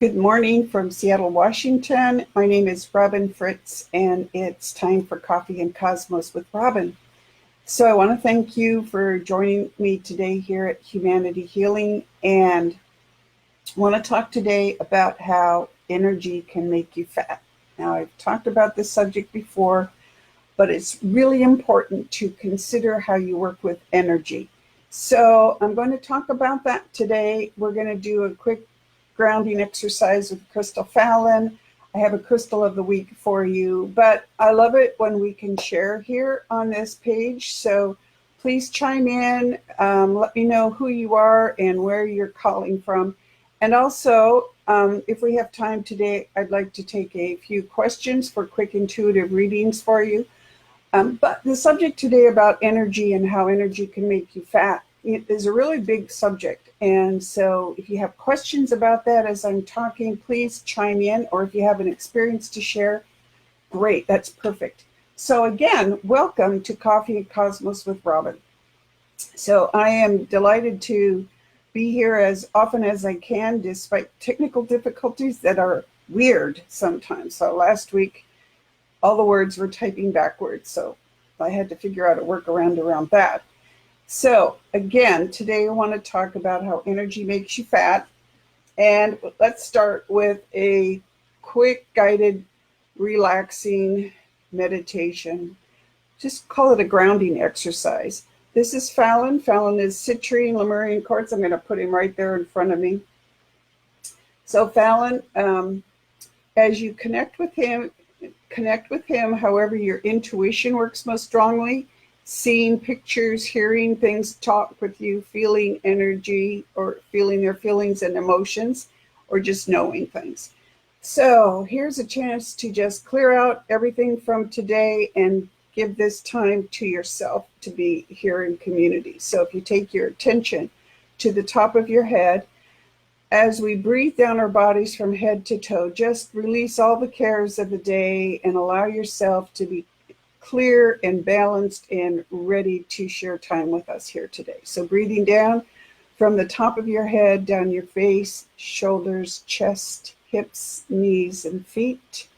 Good morning from Seattle, Washington. My name is Robyn Fritz, and it's time for Coffee and Cosmos with Robyn. So I want to thank you for joining me today here at Humanity Healing, and I want to talk today about how energy can make you fat. Now, I've talked about this subject before, but it's really important to consider how you work with energy. So I'm going to talk about that today. We're going to do a quick grounding exercise with Crystal Fallon. I have a crystal of the week for you, but I love it when we can share here on this page. So please chime in, let me know who you are and where you're calling from. And also, if we have time today, I'd like to take a few questions for quick intuitive readings for you. But the subject today about energy and how energy can make you fat is a really big subject. And so if you have questions about that as I'm talking, please chime in. Or if you have an experience to share, great, that's perfect. So again, welcome to Coffee and Cosmos with Robyn. So I am delighted to be here as often as I can, despite technical difficulties that are weird sometimes. So last week, all the words were typing backwards, so I had to figure out a workaround around that. So again, today I want to talk about how energy makes you fat. And let's start with a quick guided, relaxing meditation. Just call it a grounding exercise. This is Fallon. Fallon is citrine, Lemurian quartz. I'm going to put him right there in front of me. So Fallon, as you connect with him however your intuition works most strongly. Seeing pictures, hearing things talk with you, feeling energy or feeling their feelings and emotions, or just knowing things. So here's a chance to just clear out everything from today and give this time to yourself to be here in community. So if you take your attention to the top of your head, as we breathe down our bodies from head to toe, just release all the cares of the day and allow yourself to be clear and balanced and ready to share time with us here today. So breathing down from the top of your head, down your face, shoulders, chest, hips, knees, and feet.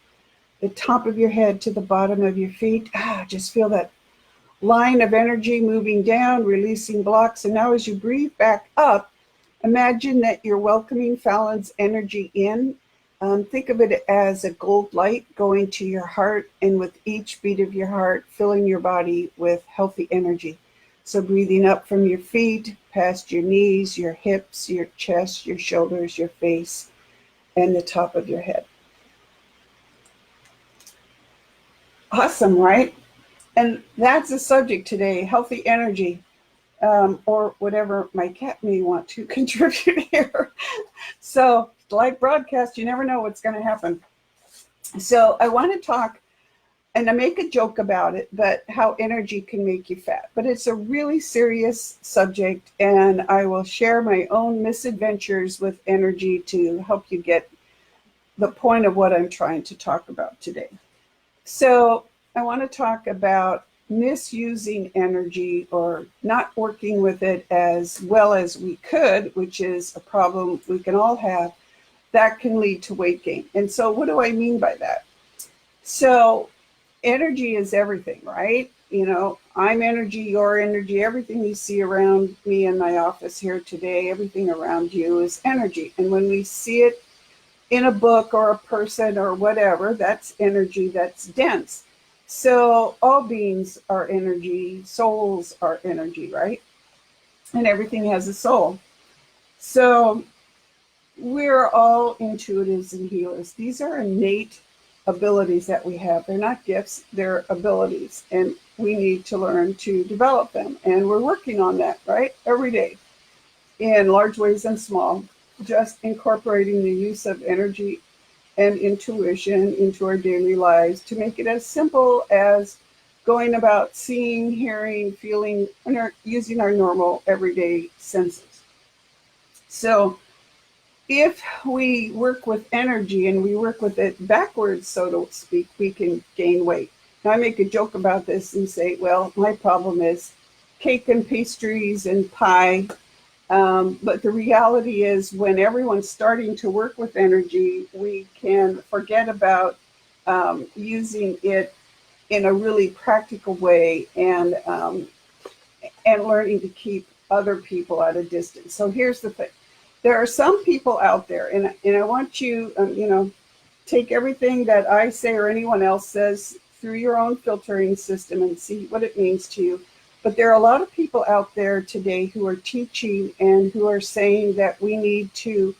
The top of your head to the bottom of your feet. Just feel that line of energy moving down, releasing blocks. And now as you breathe back up, imagine that you're welcoming Fallon's energy in. Think of it as a gold light going to your heart, and with each beat of your heart, filling your body with healthy energy. So breathing up from your feet, past your knees, your hips, your chest, your shoulders, your face, and the top of your head. Awesome, right? And that's the subject today, healthy energy. Or whatever my cat may want to contribute here. So, live broadcast, you never know what's going to happen. So, I want to talk, and I make a joke about it, but how energy can make you fat. But it's a really serious subject, and I will share my own misadventures with energy to help you get the point of what I'm trying to talk about today. So, I want to talk about misusing energy or not working with it as well as we could, which is a problem we can all have, that can lead to weight gain. And so what do I mean by that? So energy is everything, right? You know, I'm energy, your energy, everything you see around me in my office here today, everything around you is energy. And when we see it in a book or a person or whatever, that's energy that's dense. So all beings are energy, souls are energy, right? And everything has a soul. So we're all intuitives and healers. These are innate abilities that we have. They're not gifts, they're abilities. And we need to learn to develop them. And we're working on that, right? Every day, in large ways and small, just incorporating the use of energy and intuition into our daily lives to make it as simple as going about seeing, hearing, feeling, and using our normal everyday senses. So if we work with energy and we work with it backwards, so to speak, we can gain weight. Now I make a joke about this and say, well, my problem is cake and pastries and pie But the reality is, when everyone's starting to work with energy, we can forget about using it in a really practical way, and learning to keep other people at a distance. So here's the thing. There are some people out there, and I want you, take everything that I say or anyone else says through your own filtering system and see what it means to you. But there are a lot of people out there today who are teaching and who are saying that we need to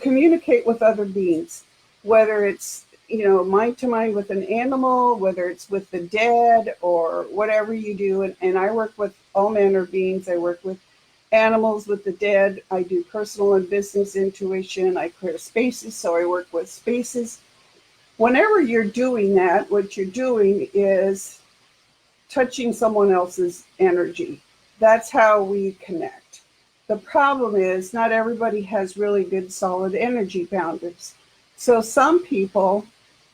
communicate with other beings, whether it's mind to mind with an animal, whether it's with the dead or whatever you do. And I work with all manner of beings. I work with animals, with the dead. I do personal and business intuition. I clear spaces, so I work with spaces. Whenever you're doing that, what you're doing is touching someone else's energy. That's how we connect. The problem is not everybody has really good solid energy boundaries. So some people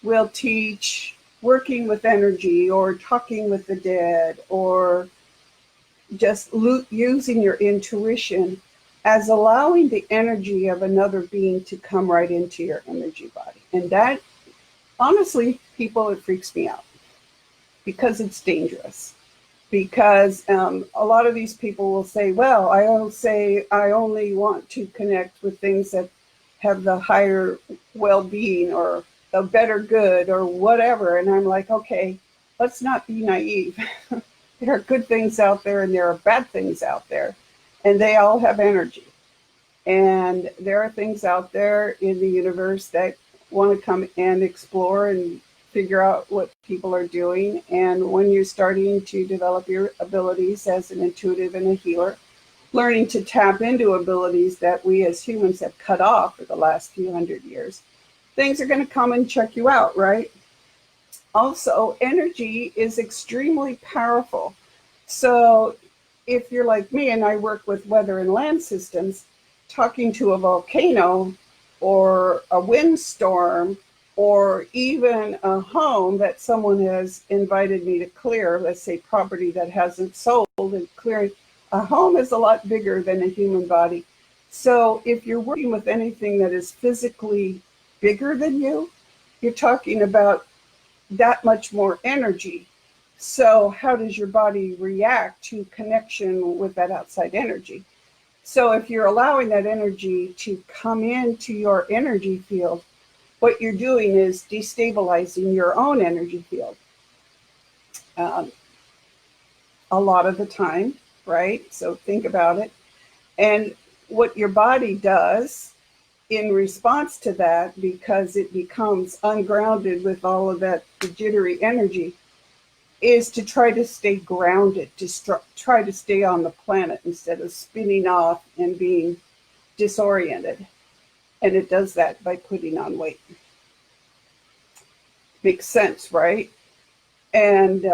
will teach working with energy or talking with the dead or just using your intuition as allowing the energy of another being to come right into your energy body. And that, honestly, people, it freaks me out because it's dangerous. Because a lot of these people will say, well, I only want to connect with things that have the higher well-being or the better good or whatever. And I'm like, okay, let's not be naive. There are good things out there and there are bad things out there, and they all have energy. And there are things out there in the universe that want to come and explore and figure out what people are doing. And when you're starting to develop your abilities as an intuitive and a healer, learning to tap into abilities that we as humans have cut off for the last few hundred years, things are going to come and check you out, right? Also, energy is extremely powerful. So if you're like me and I work with weather and land systems, talking to a volcano or a windstorm or even a home that someone has invited me to clear, let's say property that hasn't sold, and clearing a home is a lot bigger than a human body. So if you're working with anything that is physically bigger than you, you're talking about that much more energy. So how does your body react to connection with that outside energy? So if you're allowing that energy to come into your energy field, what you're doing is destabilizing your own energy field. A lot of the time, right? So think about it. And what your body does in response to that, because it becomes ungrounded with all of that jittery energy, is to try to stay grounded, to try to stay on the planet instead of spinning off and being disoriented. And it does that by putting on weight. Makes sense, right? And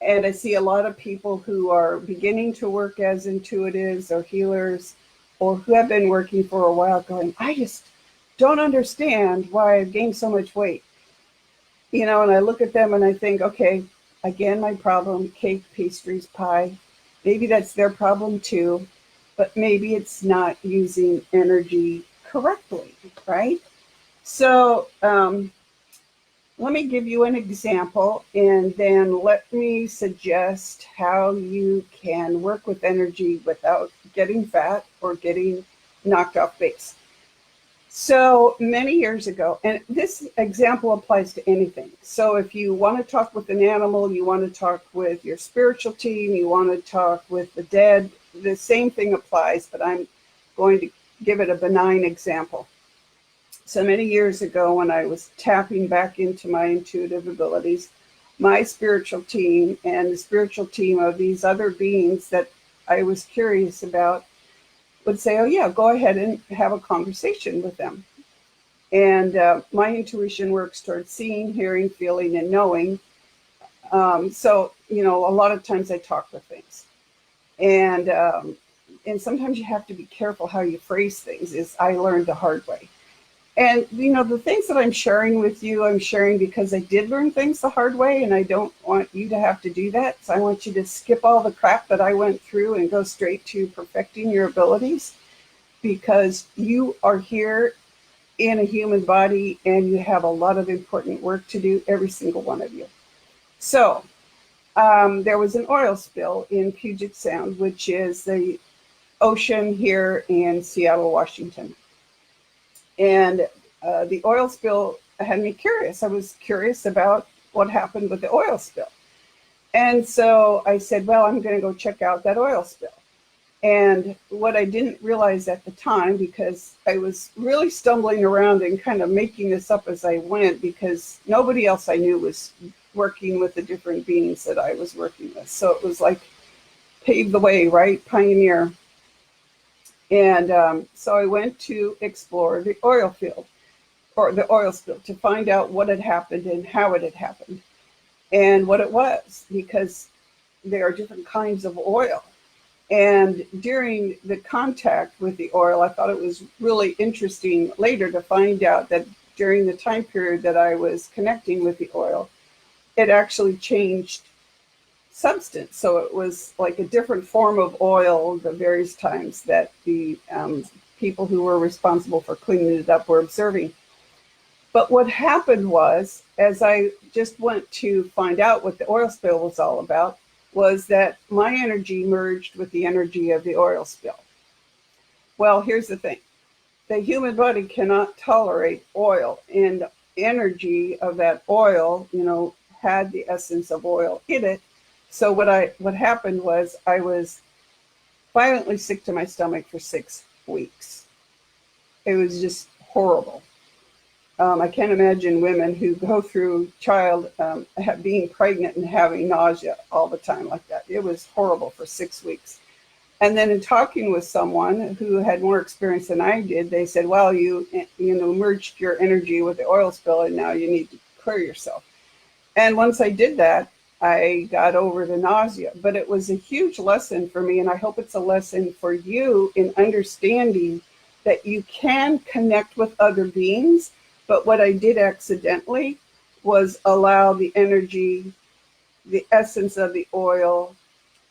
I see a lot of people who are beginning to work as intuitives or healers, or who have been working for a while, going, I just don't understand why I've gained so much weight. And I look at them and I think, okay, again, my problem, cake, pastries, pie. Maybe that's their problem too, but maybe it's not using energy correctly, right? So let me give you an example, and then let me suggest how you can work with energy without getting fat or getting knocked off base. So many years ago, and this example applies to anything. So if you want to talk with an animal, you want to talk with your spiritual team, you want to talk with the dead, the same thing applies, but I'm going to give it a benign example. So many years ago, when I was tapping back into my intuitive abilities, my spiritual team and the spiritual team of these other beings that I was curious about would say, oh yeah, go ahead and have a conversation with them. And my intuition works towards seeing, hearing, feeling, and knowing. So, a lot of times I talk with things. And sometimes you have to be careful how you phrase things, as I learned the hard way. And, the things that I'm sharing with you, I'm sharing because I did learn things the hard way, and I don't want you to have to do that. So I want you to skip all the crap that I went through and go straight to perfecting your abilities, because you are here in a human body and you have a lot of important work to do, every single one of you. So there was an oil spill in Puget Sound, which is the ocean here in Seattle, Washington. And the oil spill had me curious. I was curious about what happened with the oil spill. And so I said, well, I'm going to go check out that oil spill. And what I didn't realize at the time, because I was really stumbling around and kind of making this up as I went, because nobody else I knew was working with the different beings that I was working with. So it was like pave the way, right? Pioneer. And so I went to explore the oil field, or the oil spill, to find out what had happened and how it had happened and what it was, because there are different kinds of oil. And during the contact with the oil, I thought it was really interesting later to find out that during the time period that I was connecting with the oil, it actually changed substance. So it was like a different form of oil the various times that the people who were responsible for cleaning it up were observing. But what happened was, as I just went to find out what the oil spill was all about, was that my energy merged with the energy of the oil spill. Well, here's the thing. The human body cannot tolerate oil, and energy of that oil, had the essence of oil in it. So what happened was I was violently sick to my stomach for 6 weeks. It was just horrible. I can't imagine women who go through being pregnant and having nausea all the time like that. It was horrible for 6 weeks. And then in talking with someone who had more experience than I did, they said, well, you merged your energy with the oil spill, and now you need to clear yourself. And once I did that, I got over the nausea. But it was a huge lesson for me, and I hope it's a lesson for you in understanding that you can connect with other beings. But what I did accidentally was allow the energy, the essence of the oil,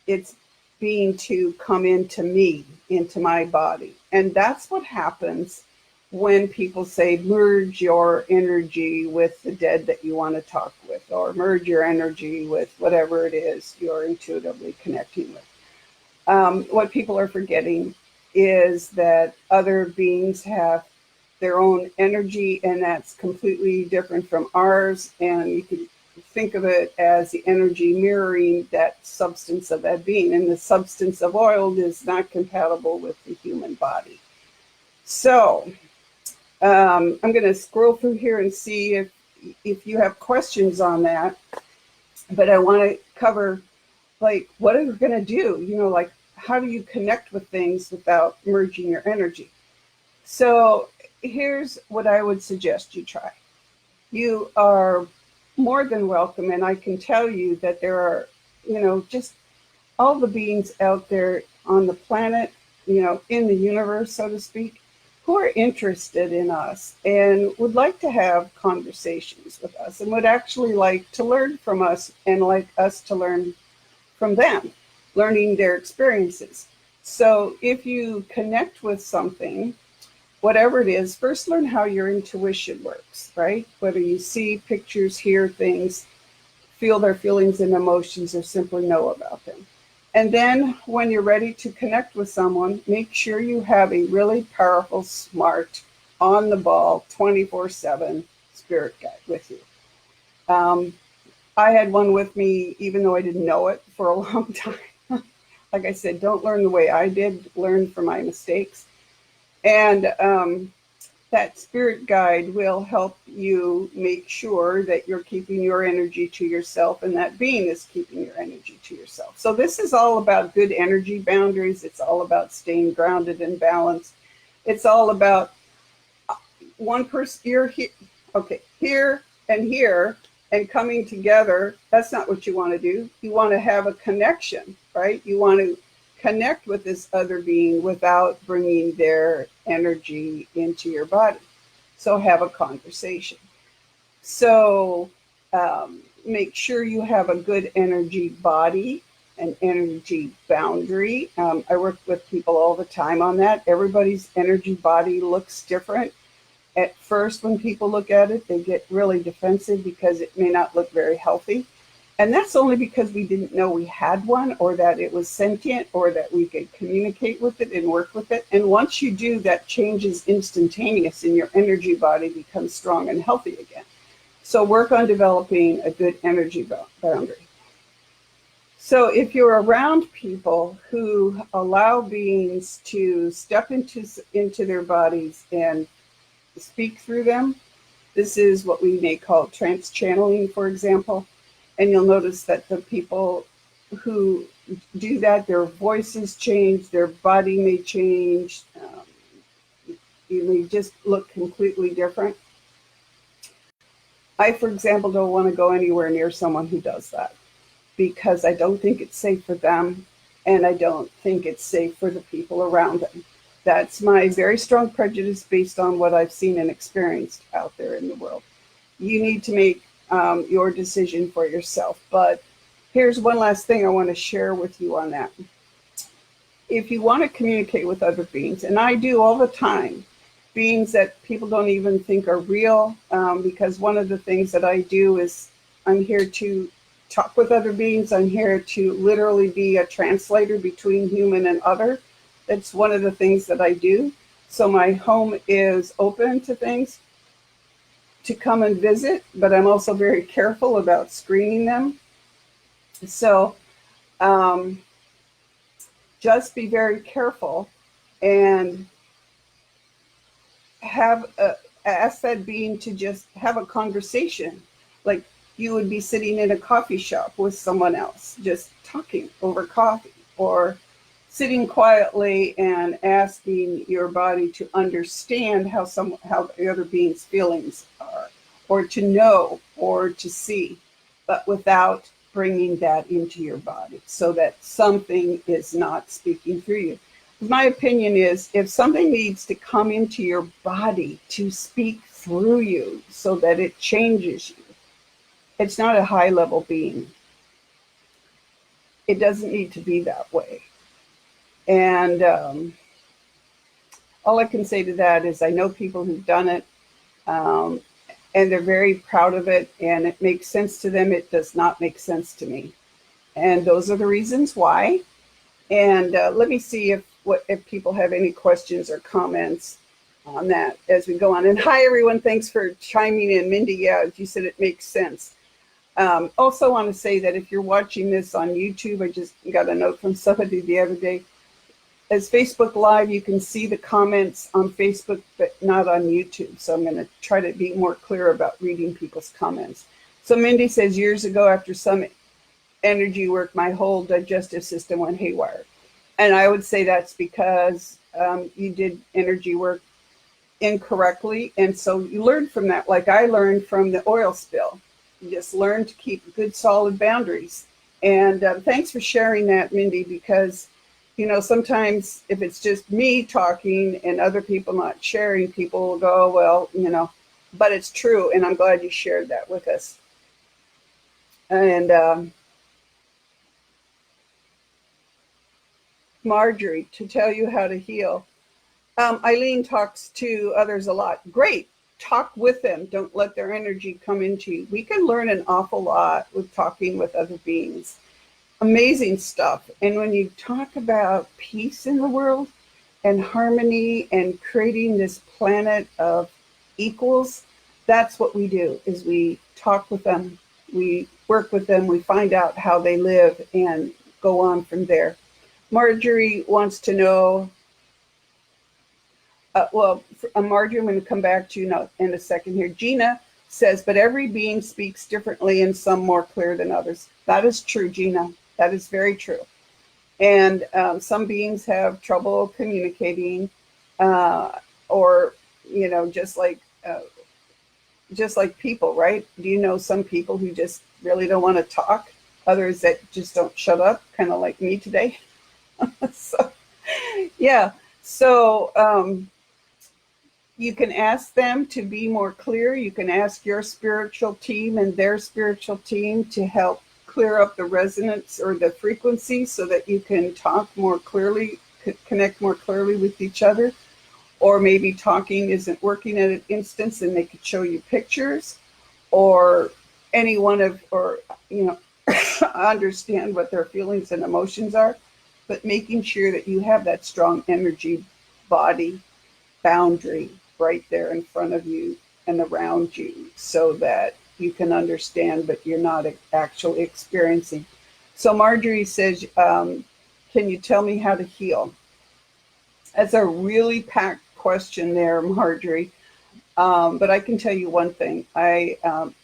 its being to come into me, into my body. And that's what happens when people say, merge your energy with the dead that you want to talk with, or merge your energy with whatever it is you're intuitively connecting with. What people are forgetting is that other beings have their own energy, and that's completely different from ours. And you can think of it as the energy mirroring that substance of that being. And the substance of oil is not compatible with the human body. So I'm going to scroll through here and see if you have questions on that. But I want to cover, like, what are you going to do? Like, how do you connect with things without merging your energy? So here's what I would suggest you try. You are more than welcome, and I can tell you that there are, just all the beings out there on the planet, in the universe, so to speak, who are interested in us and would like to have conversations with us and would actually like to learn from us and like us to learn from them, learning their experiences. So if you connect with something, whatever it is, first learn how your intuition works, right? Whether you see pictures, hear things, feel their feelings and emotions, or simply know about them. And then when you're ready to connect with someone, make sure you have a really powerful, smart, on the ball, 24/7 spirit guide with you. I had one with me, even though I didn't know it, for a long time. Like I said, don't learn the way I did, learn from my mistakes. And that spirit guide will help you make sure that you're keeping your energy to yourself, and that being is keeping your energy to yourself. So this is all about good energy boundaries. It's all about staying grounded and balanced. It's all about one person, you're here, okay, here and here, and coming together. That's not what you want to do. You want to have a connection, right? You want to connect with this other being without bringing their energy into your body. So have a conversation. So make sure you have a good energy body, an energy boundary. I work with people all the time on that. Everybody's energy body looks different. At first, when people look at it, they get really defensive because it may not look very healthy. And that's only because we didn't know we had one, or that it was sentient, or that we could communicate with it and work with it. And once you do, that change is instantaneous and your energy body becomes strong and healthy again. So work on developing a good energy boundary. So if you're around people who allow beings to step into their bodies and speak through them, this is what we may call trance channeling, for example. And you'll notice that the people who do that, their voices change, their body may change. You may just look completely different. I, for example, don't want to go anywhere near someone who does that because I don't think it's safe for them, and I don't think it's safe for the people around them. That's my very strong prejudice based on what I've seen and experienced out there in the world. You need to make your decision for yourself. But here's one last thing I want to share with you on that. If you want to communicate with other beings, and I do all the time, beings that people don't even think are real, because one of the things that I do is I'm here to talk with other beings. I'm here to literally be a translator between human and other. That's one of the things that I do. So my home is open to things to come and visit, but I'm also very careful about screening them. So just be very careful and ask that being to just have a conversation, like you would be sitting in a coffee shop with someone else, just talking over coffee, or sitting quietly and asking your body to understand how the other being's feelings are, or to know, or to see, but without bringing that into your body, so that something is not speaking through you. My opinion is, if something needs to come into your body to speak through you so that it changes you, it's not a high-level being. It doesn't need to be that way. And all I can say to that is I know people who've done it, and they're very proud of it, and it makes sense to them. It does not make sense to me. And those are the reasons why. And let me see if people have any questions or comments on that as we go on. And hi, everyone. Thanks for chiming in. Mindy, yeah, as you said, it makes sense. Also want to say that if you're watching this on YouTube, I just got a note from somebody the other day. As Facebook Live, you can see the comments on Facebook, but not on YouTube. So I'm going to try to be more clear about reading people's comments. So Mindy says, years ago, after some energy work, my whole digestive system went haywire. And I would say that's because you did energy work incorrectly. And so you learned from that. Like I learned from the oil spill. You just learn to keep good, solid boundaries. And thanks for sharing that, Mindy, because sometimes if it's just me talking and other people not sharing, people will go, well, but it's true. And I'm glad you shared that with us. And Marjorie, to tell you how to heal. Eileen talks to others a lot. Great. Talk with them. Don't let their energy come into you. We can learn an awful lot with talking with other beings. Amazing stuff. And when you talk about peace in the world and harmony and creating this planet of equals, that's what we do, is we talk with them, we work with them, we find out how they live and go on from there. Marjorie wants to know, Marjorie, I'm going to come back to you in a second here. Gina says, but every being speaks differently and some more clear than others. That is true, Gina. That is very true. And some beings have trouble communicating, or, just like people, right? Do you know some people who just really don't want to talk? Others that just don't shut up, kind of like me today. So, yeah. So, You can ask them to be more clear. You can ask your spiritual team and their spiritual team to help clear up the resonance or the frequency so that you can talk more clearly, connect more clearly with each other. Or maybe talking isn't working at an instance and they could show you pictures, or any one of, or, understand what their feelings and emotions are, but making sure that you have that strong energy body boundary right there in front of you and around you so that you can understand, but you're not actually experiencing. So Marjorie says, can you tell me how to heal? That's a really packed question there, Marjorie. But I can tell you one thing. I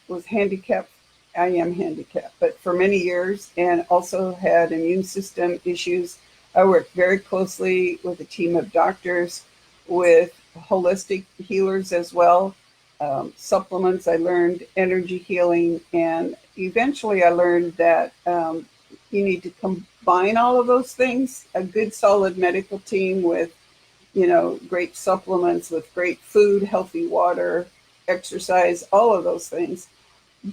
was handicapped. I am handicapped, but for many years, and also had immune system issues. I worked very closely with a team of doctors, with holistic healers as well, supplements. I learned energy healing, and eventually I learned that you need to combine all of those things. A good solid medical team with great supplements, with great food, healthy water, exercise, all of those things.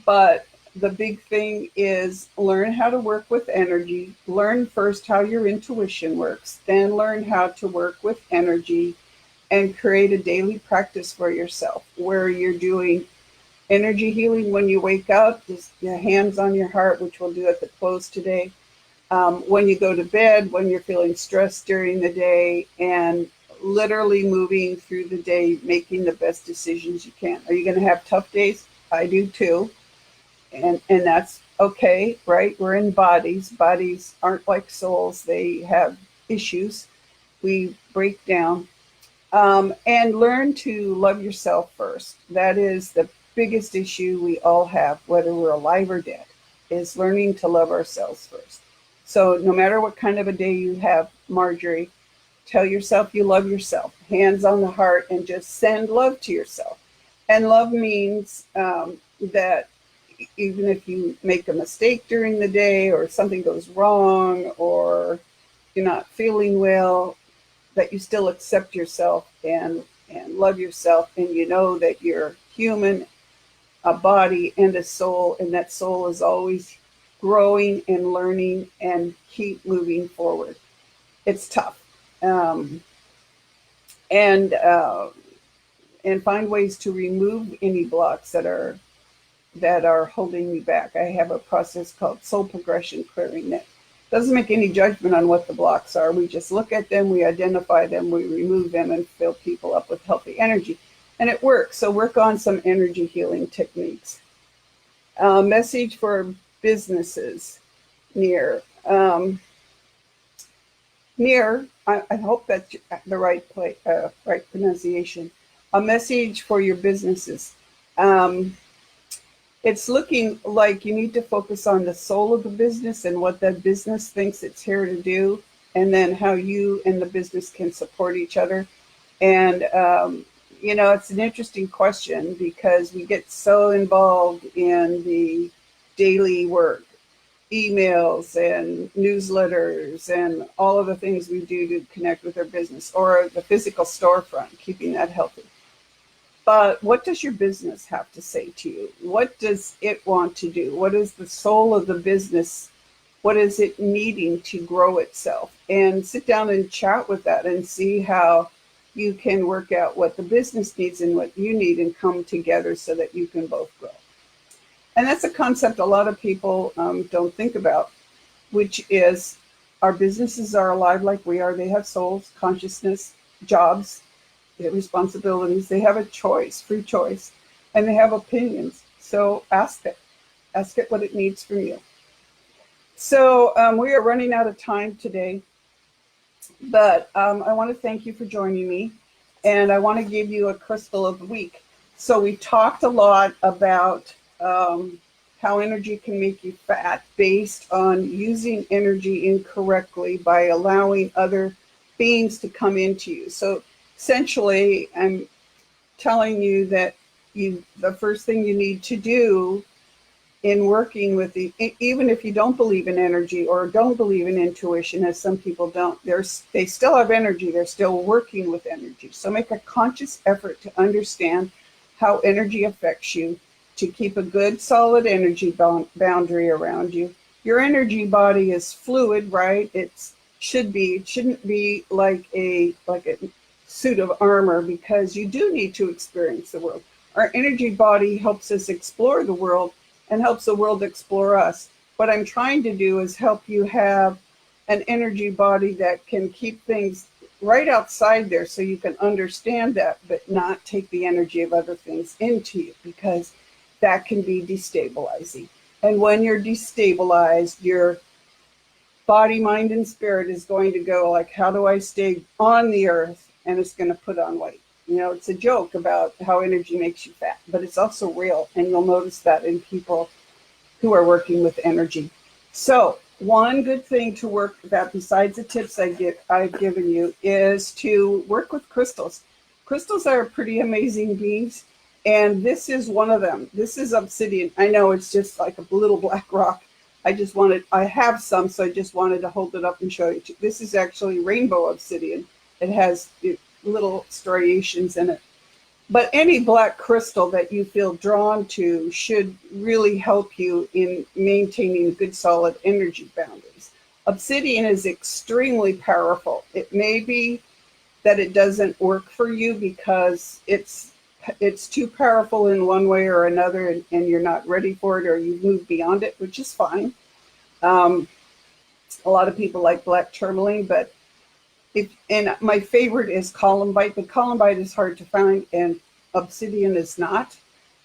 But the big thing is learn how to work with energy. Learn first how your intuition works, then learn how to work with energy and create a daily practice for yourself where you're doing energy healing when you wake up, just your hands on your heart, which we'll do at the close today. When you go to bed, when you're feeling stressed during the day, and literally moving through the day, making the best decisions you can. Are you going to have tough days? I do too. And that's okay, right? We're in bodies. Bodies aren't like souls. They have issues. We break down. And learn to love yourself first. That is the biggest issue we all have, whether we're alive or dead, is learning to love ourselves first. So no matter what kind of a day you have, Marjorie, tell yourself you love yourself, hands on the heart, and just send love to yourself. And love means that even if you make a mistake during the day, or something goes wrong, or you're not feeling well, that you still accept yourself and love yourself, and you know that you're human, a body and a soul, and that soul is always growing and learning and keep moving forward. It's tough. And find ways to remove any blocks that are holding you back. I have a process called soul progression clearing that doesn't make any judgment on what the blocks are. We just look at them, we identify them, we remove them, and fill people up with healthy energy. And it works. So work on some energy healing techniques. Message for businesses, Near. Near, I hope that's the right pronunciation. A message for your businesses. It's looking like you need to focus on the soul of the business and what that business thinks it's here to do, and then how you and the business can support each other. And, it's an interesting question because we get so involved in the daily work, emails and newsletters and all of the things we do to connect with our business, or the physical storefront, keeping that healthy. But what does your business have to say to you? What does it want to do? What is the soul of the business? What is it needing to grow itself? And sit down and chat with that and see how you can work out what the business needs and what you need, and come together so that you can both grow. And that's a concept a lot of people don't think about, which is our businesses are alive like we are. They have souls, consciousness, jobs, they have responsibilities. They have a choice, free choice, and they have opinions. So ask it what it needs from you. So we are running out of time today, but I want to thank you for joining me, and I want to give you a crystal of the week. So we talked a lot about how energy can make you fat based on using energy incorrectly by allowing other beings to come into you. So essentially, I'm telling you that the first thing you need to do in working with even if you don't believe in energy or don't believe in intuition, as some people don't, they still have energy. They're still working with energy. So make a conscious effort to understand how energy affects you, to keep a good, solid energy boundary around you. Your energy body is fluid, right? It shouldn't be like a suit of armor, because you do need to experience the world. Our energy body helps us explore the world and helps the world explore us. What I'm trying to do is help you have an energy body that can keep things right outside there so you can understand that, but not take the energy of other things into you, because that can be destabilizing. And when you're destabilized, your body, mind, and spirit is going to go like, how do I stay on the earth? And it's going to put on weight. You know, it's a joke about how energy makes you fat, but it's also real. And you'll notice that in people who are working with energy. So one good thing to work about, besides the tips I've given you, is to work with crystals. Crystals are pretty amazing beings. And this is one of them. This is obsidian. I know it's just like a little black rock. I have some, so I just wanted to hold it up and show you. This is actually rainbow obsidian. It has little striations in it. But any black crystal that you feel drawn to should really help you in maintaining good, solid energy boundaries. Obsidian is extremely powerful. It may be that it doesn't work for you because it's too powerful in one way or another, and you're not ready for it, or you've moved beyond it, which is fine. A lot of people like black tourmaline, but and my favorite is columbite, but columbite is hard to find, and obsidian is not.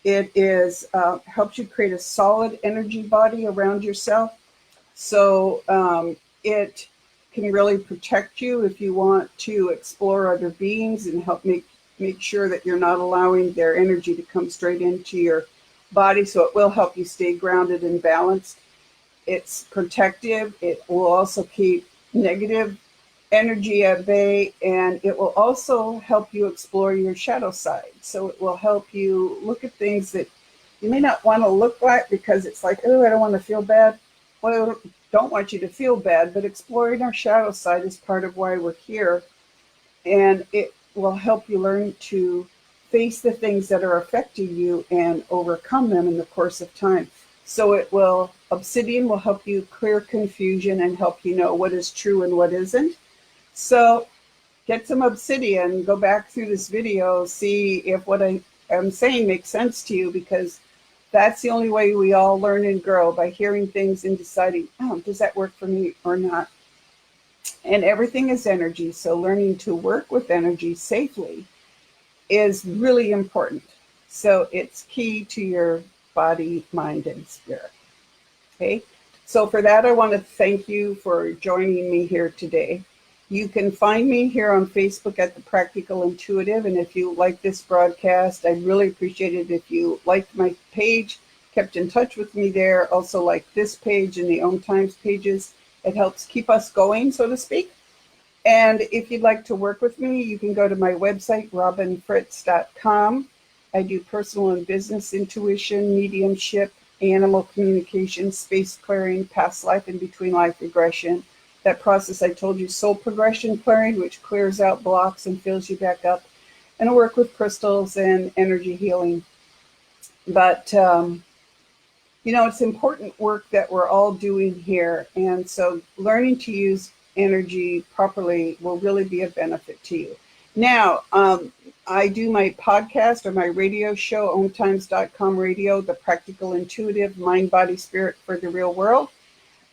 It is helps you create a solid energy body around yourself. So it can really protect you if you want to explore other beings and help make sure that you're not allowing their energy to come straight into your body. So it will help you stay grounded and balanced. It's protective. It will also keep negative energy at bay, and it will also help you explore your shadow side. So it will help you look at things that you may not want to look at, because it's like, oh, I don't want to feel bad. Well, don't want you to feel bad, but exploring our shadow side is part of why we're here. And it will help you learn to face the things that are affecting you and overcome them in the course of time. So obsidian will help you clear confusion and help you know what is true and what isn't. So get some obsidian, go back through this video, see if what I am saying makes sense to you, because that's the only way we all learn and grow, by hearing things and deciding, oh, does that work for me or not? And everything is energy, so learning to work with energy safely is really important. So it's key to your body, mind, and spirit. Okay, so for that, I want to thank you for joining me here today. You can find me here on Facebook at The Practical Intuitive, and if you like this broadcast, I'd really appreciate it if you liked my page, kept in touch with me there, also like this page and the Own Times pages. It helps keep us going, so to speak. And if you'd like to work with me, you can go to my website, robynfritz.com. I do personal and business intuition, mediumship, animal communication, space clearing, past life and between life regression. That process I told you, soul progression clearing, which clears out blocks and fills you back up. And I work with crystals and energy healing. But, it's important work that we're all doing here. And so learning to use energy properly will really be a benefit to you. Now, I do my podcast or my radio show, owntimes.com radio, The Practical Intuitive, Mind, Body, Spirit for the Real World.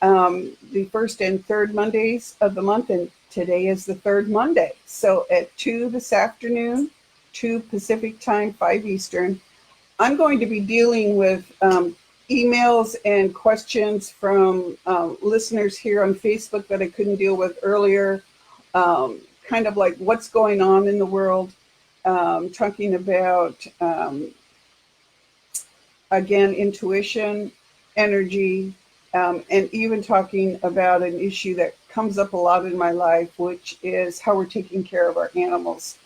The first and third Mondays of the month, and today is the third Monday. So at 2 this afternoon, 2 Pacific time, 5 Eastern, I'm going to be dealing with emails and questions from listeners here on Facebook that I couldn't deal with earlier, kind of like what's going on in the world, talking about, again, intuition, energy, and even talking about an issue that comes up a lot in my life, which is how we're taking care of our animals,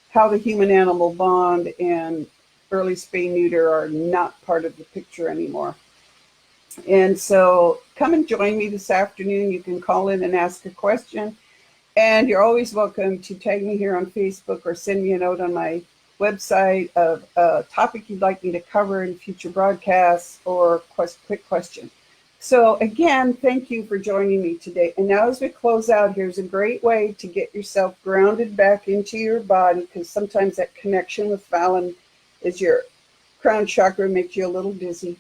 how the human-animal bond and early spay neuter are not part of the picture anymore. And so come and join me this afternoon. You can call in and ask a question. And you're always welcome to tag me here on Facebook or send me a note on my website of a topic you'd like me to cover in future broadcasts or quick question. So again, thank you for joining me today. And now as we close out, here's a great way to get yourself grounded back into your body, because sometimes that connection with Fallon is your crown chakra, makes you a little dizzy.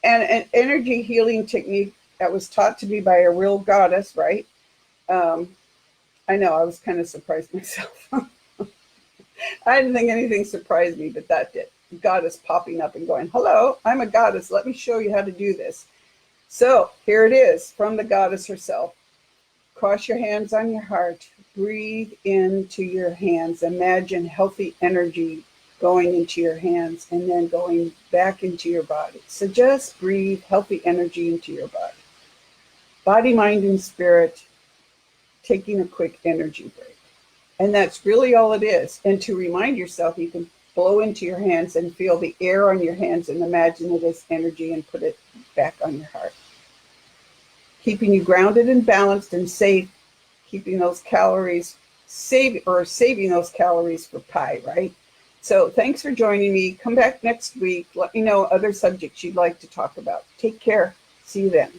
And an energy healing technique that was taught to me by a real goddess, right? I know, I was kind of surprised myself. I didn't think anything surprised me, but that did. Goddess popping up and going, hello, I'm a goddess. Let me show you how to do this. So here it is from the goddess herself. Cross your hands on your heart. Breathe into your hands. Imagine healthy energy going into your hands and then going back into your body. So just breathe healthy energy into your body. Body, mind, and spirit, taking a quick energy break. And that's really all it is. And to remind yourself, you can blow into your hands and feel the air on your hands and imagine it as energy and put it back on your heart. Keeping you grounded and balanced and safe, keeping those calories, saving those calories for pie, right? So thanks for joining me. Come back next week. Let me know other subjects you'd like to talk about. Take care. See you then.